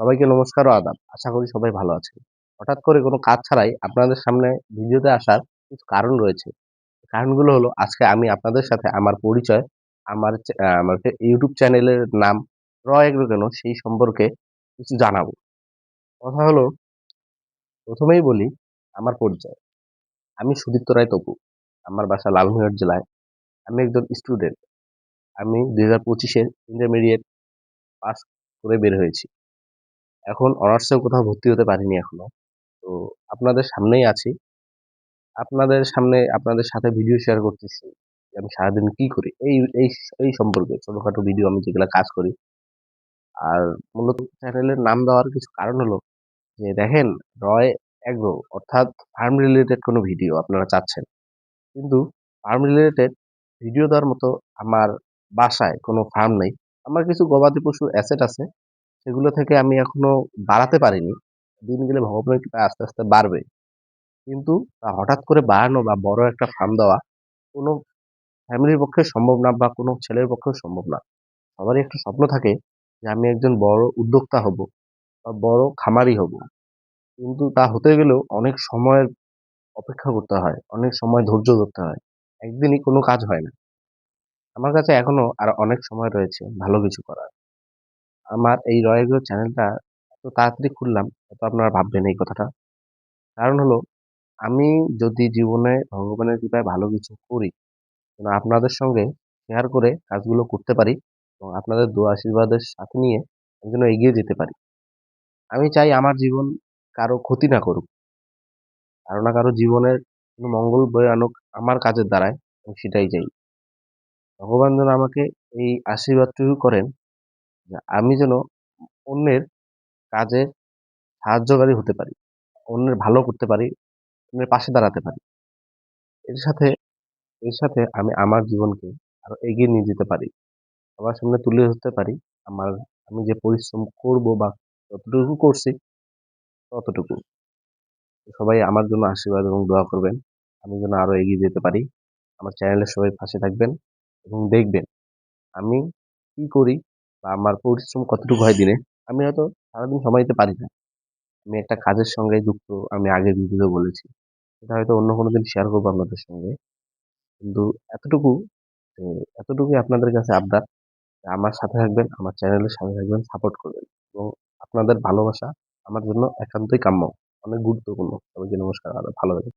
সবাইকে নমস্কার ও আদাব। আশা করি সবাই ভালো আছেন। হঠাৎ করে কোনো কাজ ছাড়াই আপনাদের সামনে ভিডিওতে আসার কিছু কারণ রয়েছে। কারণগুলো হলো আজকে আমি আপনাদের সাথে আমার পরিচয়, আমার ইউটিউব চ্যানেলের নাম র এগ্রো কেন সেই সম্পর্কে কিছু জানাবো। কথা হলো ১ম এই বলি আমার পরিচয়। আমি সুদীপ্ত রায় তপু। আমার বাসা লালমনিরহাট জেলায়। আমি একজন স্টুডেন্ট। আমি ২০২৫ এর ইন্টারমিডিয়েট পাস করে বের হয়েছি। এখন অনার্সেও কোথাও ভর্তি হতে পারিনি এখনো। তো আপনাদের সামনেই আছি। আপনাদের সামনে আপনাদের সাথে ভিডিও শেয়ার করতেছি যে আমি সারাদিন কি করি। এই সম্পর্কে ছোটখাটো ভিডিও আমি যেগুলা কাজ করি। আর মূলত চ্যানেলের নাম দেওয়ার কিছু কারণ হলো যে দেখেন রয় এগ্রো অর্থাৎ ফার্ম রিলেটেড কোনো ভিডিও আপনারা চাচ্ছেন। কিন্তু ফার্ম রিলেটেড ভিডিও দেওয়ার মতো আমার বাসায় কোনো ফার্ম নেই। আমার কিছু গবাদি পশুর অ্যাসেট আছে। সেগুলো থেকে আমি এখনো বাড়াতে পারিনি। দিন গেলে ভগবানের কৃপায় আস্তে, আস্তে বাড়বে। কিন্তু হঠাৎ করে বাড়ানো বা বড় একটা ফার্ম দেওয়া কোনো ফ্যামিলির পক্ষে সম্ভব না বা কোনো ছেলের পক্ষেও সম্ভব না। সবারই একটা স্বপ্ন থাকে যে আমি একজন বড় উদ্যোক্তা হব বা বড় খামারি হব। কিন্তু তা হতে গেলেও অনেক সময়ের অপেক্ষা করতে হয়। অনেক সময় ধৈর্য ধরতে হয়। একদিনই কোনো কাজ হয় না। আমার কাছে এখনো আর অনেক সময় রয়েছে ভালো কিছু করার। আমার এই রয় এগ্রো চ্যানেলটা এত তাড়াতাড়ি খুললাম, হয়তো আপনারা ভাববেন এই কথাটা। কারণ হলো আমি যদি জীবনে ভগবানের কৃপায় ভালো কিছু করি, যেন আপনাদের সঙ্গে শেয়ার করে কাজগুলো করতে পারি এবং আপনাদের দোয়া আশীর্বাদের সাথে নিয়ে আমি যেন এগিয়ে যেতে পারি। আমি চাই আমার জীবন কারো ক্ষতি না করুক। কারো না কারো জীবনের কোনো মঙ্গল বয়ে আনুক আমার কাজের দ্বারায়। আমি সেটাই চাই। ভগবান যেন আমাকে এই আশীর্বাদটুকু করেন যে আমি যেন অন্যের কাজে সাহায্যকারী হতে পারি। অন্যের ভালো করতে পারি, অন্যের পাশে দাঁড়াতে পারি। এর সাথে এর সাথে আমি আমার জীবনকে আরো এগিয়ে নিয়ে যেতে পারি। সবার সামনে তুলে ধরতে পারি আমার আমি যে পরিশ্রম করব বা যতটুকু করছি ততটুকু। সবাই আমার জন্য আশীর্বাদ এবং দোয়া করবেন। আমি যেন আরো এগিয়ে যেতে পারি। আমার চ্যানেলের সবাই পাশে থাকবেন এবং দেখবেন আমি কি করি বা আমার পরিশ্রম কতটুকু হয় দিনে। আমি হয়তো সারাদিন সময় দিতে পারি না। আমি একটা কাজের সঙ্গে যুক্ত, আমি আগের ভিডিওতে বলেছি। সেটা হয়তো অন্য কোনো দিন শেয়ার করব আপনাদের সঙ্গে। কিন্তু এতটুকু যে এতটুকুই আপনাদের কাছে আবদার আমার সাথে থাকবেন, আমার চ্যানেলের সাথে থাকবেন, সাপোর্ট করবেন এবং আপনাদের ভালোবাসা আমার জন্য একান্তই কাম্য। অনেক গুরুত্বপূর্ণ। সবাইকে নমস্কার। ভালো থাকবেন।